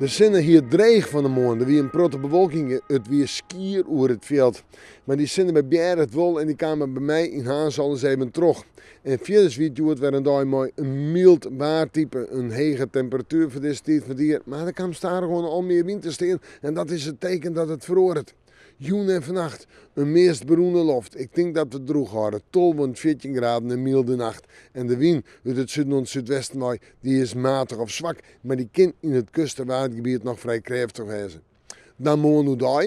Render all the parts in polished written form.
De zinnen hier dreig van de morgen, er wie een protte bewolking, het wie skier over het veld. Maar die zinnen bij Bjer het wel en die kwamen bij mij in Haans alles even terug. En verder weet je het weer een dag mooi een mild waartype, een hege temperatuur voor deze tijd van het jaar. Maar er kwam daar gewoon al meer wind te staan en dat is het teken dat het verhoort. Joen en vannacht, een meest beroemde loft. Ik denk dat we droeg hadden. 12 en 14 graden een milde nacht. En de wind uit het zuiden en zuidwesten mooi, die is matig of zwak, maar die kan in het kust- en watergebied nog vrij krachtig zijn. Dan morgen dag,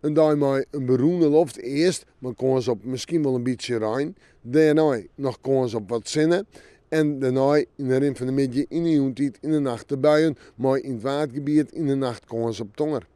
een dag met een beroemde loft eerst, maar kans op misschien wel een beetje rein. Daarna nog kans op wat zinnen. En daarna in de rim van de middag in de joentijd in de nacht de buien, maar in het watergebied in de nacht kans op tonger.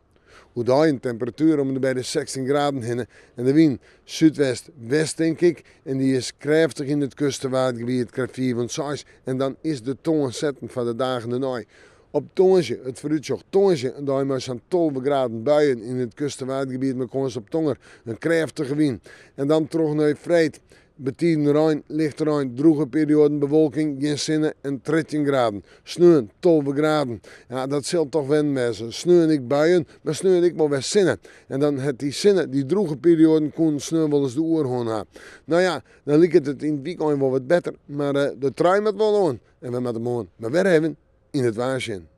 Hoe daar een temperatuur om bij de 16 graden heen en de wind zuidwest-west denk ik. En die is krachtig in het kustenwatergebied, krijgt 4 van 6. En dan is de toon zetten van de dagen erna. Op Tongje, het vooruitzicht Tongje, en daar maar zo'n 12 graden buien in het kustenwatergebied met kans op tonger. Een krachtige wind. En dan terug naar Vreit. Betiden Rijn, lichte Rijn, droge periode bewolking, geen zinnen en 13 graden. Sneeuw, 12 graden. Ja, dat zal toch wennen mensen. Sneeuw en ik buien, maar sneeuw en ik maar weer zinnen. En dan het die zinnen, die droge periode, kon sneeuw wel eens de oor gaan hebben. Nou ja, dan lijkt het in het weekend wel wat beter, maar de trui met wel aan. En we met de morgen maar weer even in het waarschuwen.